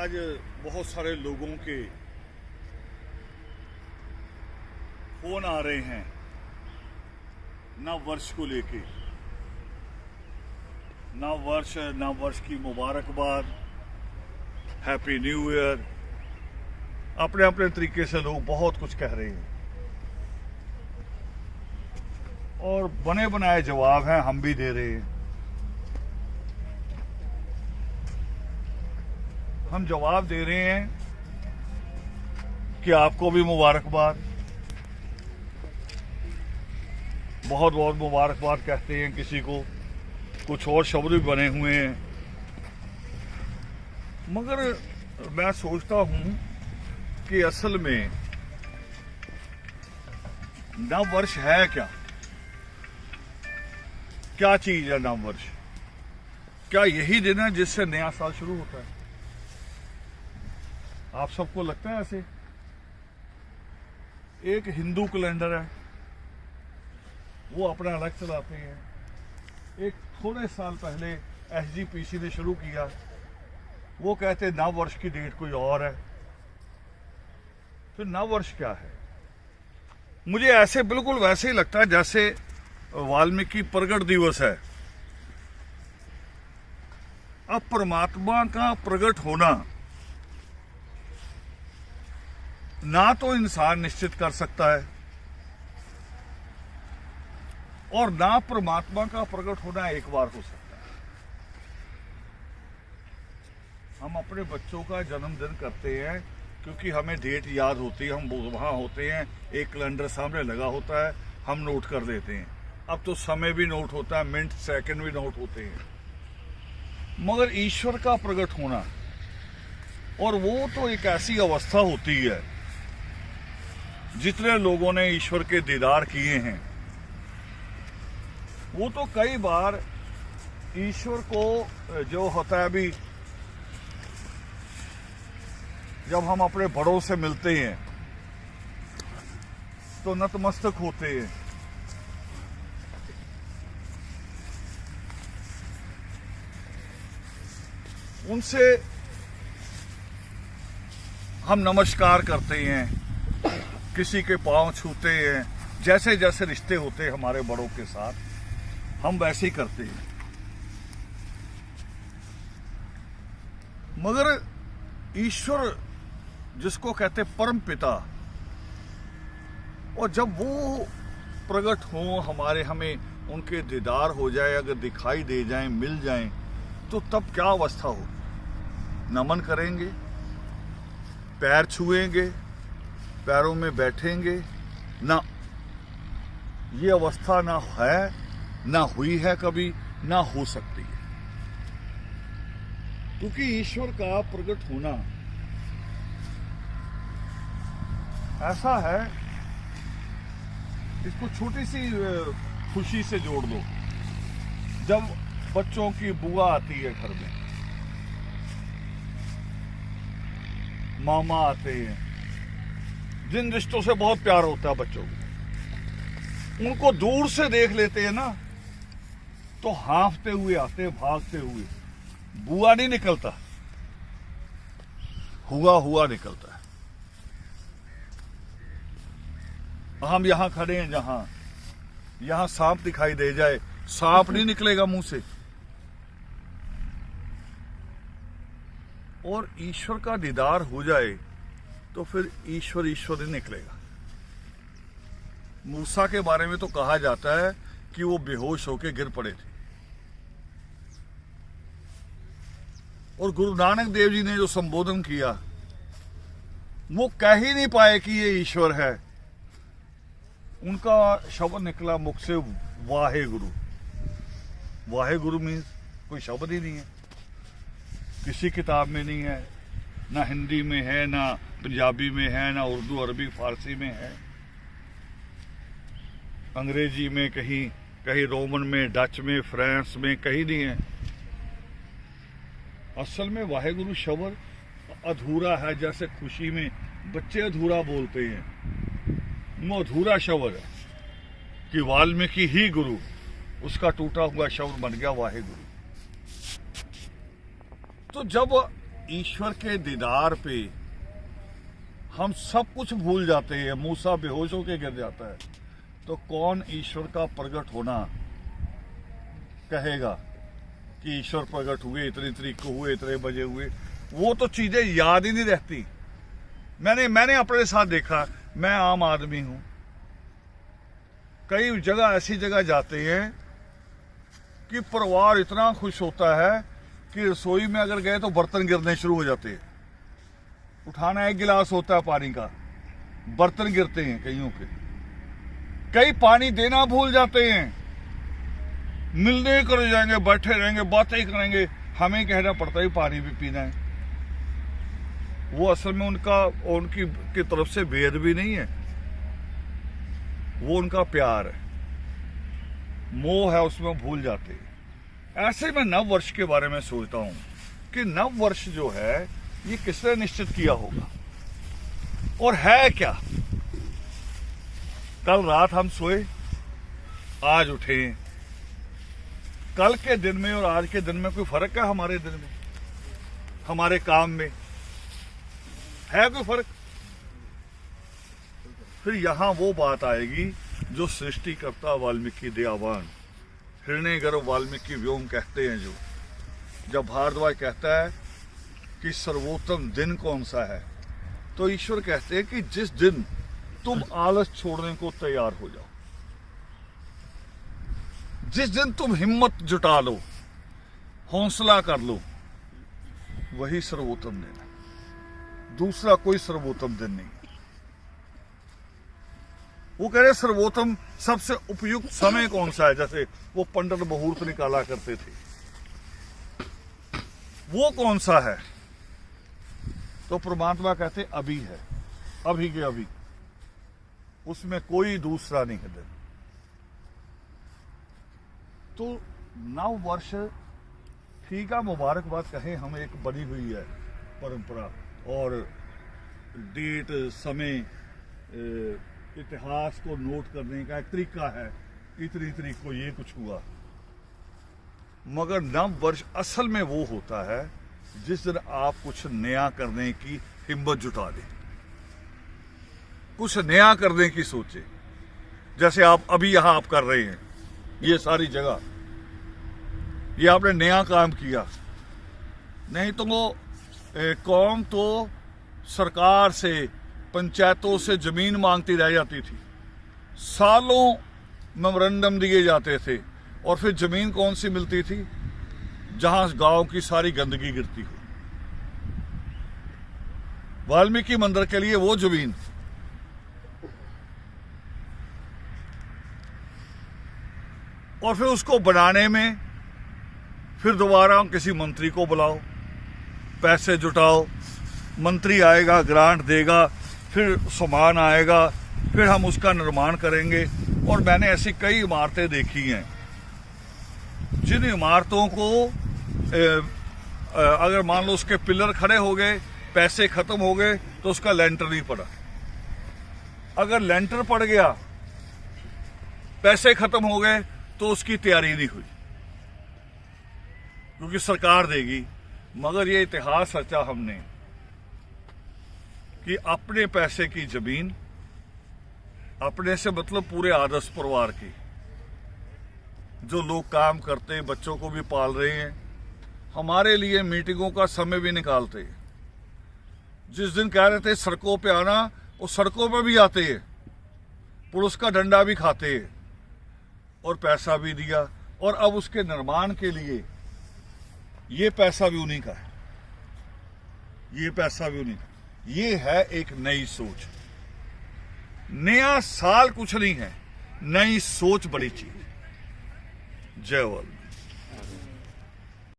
आज बहुत सारे लोगों के फोन आ रहे हैं नव वर्ष को लेके। नव वर्ष की मुबारकबाद, हैप्पी न्यू ईयर। अपने अपने तरीके से लोग बहुत कुछ कह रहे हैं और बने बनाए जवाब हैं, हम भी दे रहे हैं। हम जवाब दे रहे हैं कि आपको भी मुबारकबाद, बहुत बहुत मुबारकबाद कहते हैं किसी को, कुछ और शब्द भी बने हुए हैं। मगर मैं सोचता हूं कि असल में नव वर्ष है क्या? क्या चीज है नव वर्ष? क्या यही दिन है जिससे नया साल शुरू होता है? आप सबको लगता है ऐसे? एक हिंदू कैलेंडर है, वो अपना अलग चलाते हैं। एक थोड़े साल पहले एसजीपीसी ने शुरू किया, वो कहते नव वर्ष की डेट कोई और है। तो नव वर्ष क्या है? मुझे ऐसे बिल्कुल वैसे ही लगता है जैसे वाल्मीकि प्रगट दिवस है। अब परमात्मा का प्रकट होना ना तो इंसान निश्चित कर सकता है और ना परमात्मा का प्रकट होना एक बार हो सकता है। हम अपने बच्चों का जन्मदिन करते हैं क्योंकि हमें डेट याद होती है, हम वहां होते हैं, एक कैलेंडर सामने लगा होता है, हम नोट कर लेते हैं। अब तो समय भी नोट होता है, मिनट सेकंड भी नोट होते हैं। मगर ईश्वर का प्रकट होना, और वो तो एक ऐसी अवस्था होती है, जितने लोगों ने ईश्वर के दीदार किए हैं वो तो कई बार ईश्वर को जो होता है, अभी जब हम अपने बड़ों से मिलते हैं तो नतमस्तक होते हैं। उनसे हम नमस्कार करते हैं, किसी के पांव छूते हैं। जैसे जैसे रिश्ते होते हैं हमारे बड़ों के साथ, हम वैसे ही करते हैं। मगर ईश्वर जिसको कहते परम पिता, और जब वो प्रकट हो हमारे, हमें उनके दीदार हो जाए, अगर दिखाई दे जाएं, मिल जाएं, तो तब क्या अवस्था हो? नमन करेंगे, पैर छुएंगे, पैरों में बैठेंगे ना? ये अवस्था ना है, ना हुई है कभी, ना हो सकती है। क्योंकि ईश्वर का प्रकट होना ऐसा है, इसको छोटी सी खुशी से जोड़ दो। जब बच्चों की बुआ आती है घर में, मामा आते हैं, जिन रिश्तों से बहुत प्यार होता है बच्चों को, उनको दूर से देख लेते हैं ना, तो हाँफते हुए आते हैं, भागते हुए। बुआ नहीं निकलता, हुआ निकलता है। हम यहां खड़े हैं, यहां सांप दिखाई दे जाए, सांप नहीं निकलेगा मुंह से। और ईश्वर का दीदार हो जाए तो फिर ईश्वर ही निकलेगा। मूसा के बारे में तो कहा जाता है कि वो बेहोश होकर गिर पड़े थे, और गुरु नानक देव जी ने जो संबोधन किया, वो कह ही नहीं पाए कि ये ईश्वर है। उनका शब्द निकला मुख से, वाहे गुरु। वाहे गुरु मीन्स कोई शब्द ही नहीं है, किसी किताब में नहीं है, ना हिंदी में है, ना पंजाबी में है, ना उर्दू, अरबी, फारसी में है, अंग्रेजी में कहीं रोमन में, डच में, फ्रांस में, कहीं नहीं है। असल में वाहेगुरु शब्द अधूरा है। जैसे खुशी में बच्चे अधूरा बोलते हैं, वो अधूरा शब्द है कि वाल्मीकि ही गुरु, उसका टूटा हुआ शब्द बन गया वाहेगुरु। तो जब ईश्वर के दीदार पे हम सब कुछ भूल जाते हैं, मूसा बेहोश होकर गिर जाता है, तो कौन ईश्वर का प्रकट होना कहेगा कि ईश्वर प्रकट हुए, इतनी तारीख को हुए, इतने बजे हुए? वो तो चीजें याद ही नहीं रहती। मैंने अपने साथ देखा, मैं आम आदमी हूं, कई जगह ऐसी जगह जाते हैं कि परिवार इतना खुश होता है कि रसोई में अगर गए तो बर्तन गिरने शुरू हो जाते हैं। उठाना एक गिलास होता है पानी का, बर्तन गिरते हैं कईयों के। कई पानी देना भूल जाते हैं, मिलने कर जाएंगे, बैठे रहेंगे, बातें करेंगे, हमें कहना पड़ता है पानी भी पीना है। वो असल में उनकी तरफ से भेद भी नहीं है, वो उनका प्यार है, मोह है, उसमें भूल जाते हैं। ऐसे में नव वर्ष के बारे में सोचता हूं कि नव वर्ष जो है ये किसने निश्चित किया होगा और है क्या? कल रात हम सोए, आज उठे, कल के दिन में और आज के दिन में कोई फर्क है? हमारे दिन में, हमारे काम में है कोई फर्क? फिर यहां वो बात आएगी जो सृष्टिकर्ता वाल्मीकि दयावान हिरण्य गर्भ वाल्मीकि व्योम कहते हैं, जो जब भारद्वाज कहता है कि सर्वोत्तम दिन कौन सा है, तो ईश्वर कहते हैं कि जिस दिन तुम आलस छोड़ने को तैयार हो जाओ, जिस दिन तुम हिम्मत जुटा लो, हौसला कर लो, वही सर्वोत्तम दिन है। दूसरा कोई सर्वोत्तम दिन नहीं। वो कह रहे सर्वोत्तम सबसे उपयुक्त समय कौन सा है? जैसे वो पंडित मुहूर्त निकाला करते थे, वो कौन सा है? तो परमात्मा कहते अभी है, अभी के अभी, उसमें कोई दूसरा नहीं है दिन। तो नव वर्ष ठीक है, मुबारकबाद कहें हम, एक बनी हुई है परंपरा, और डेट, समय, इतिहास को नोट करने का एक तरीका है, इतनी तारीख को ये कुछ हुआ। मगर नव वर्ष असल में वो होता है जिस दिन आप कुछ नया करने की हिम्मत जुटा दें, कुछ नया करने की सोचे। जैसे आप अभी यहां आप कर रहे हैं, ये सारी जगह, ये आपने नया काम किया। नहीं तो वो कौम तो सरकार से, पंचायतों से जमीन मांगती रह जाती थी, सालों मेमोरेंडम दिए जाते थे, और फिर जमीन कौन सी मिलती थी? जहां गांव की सारी गंदगी गिरती हो। वाल्मीकि मंदिर के लिए वो जमीन, और फिर उसको बनाने में फिर दोबारा किसी मंत्री को बुलाओ, पैसे जुटाओ, मंत्री आएगा, ग्रांट देगा, फिर सामान आएगा, फिर हम उसका निर्माण करेंगे। और मैंने ऐसी कई इमारतें देखी हैं जिन इमारतों को अगर मान लो उसके पिलर खड़े हो गए, पैसे खत्म हो गए, तो उसका लेंटर नहीं पड़ा। अगर लेंटर पड़ गया, पैसे खत्म हो गए, तो उसकी तैयारी नहीं हुई, क्योंकि सरकार देगी। मगर ये इतिहास रचा हमने कि अपने पैसे की जमीन, अपने से मतलब पूरे आदर्श परिवार की, जो लोग काम करते हैं, बच्चों को भी पाल रहे हैं, हमारे लिए मीटिंगों का समय भी निकालते हैं। जिस दिन कह रहे थे सड़कों पे आना, वो सड़कों पे भी आते हैं, पुलिस का डंडा भी खाते हैं, और पैसा भी दिया। और अब उसके निर्माण के लिए ये पैसा भी उन्हीं का है, ये पैसा भी उन्हीं का। ये है एक नई सोच। नया साल कुछ नहीं है, नई सोच बड़ी चीज। जय वाल्मीकि।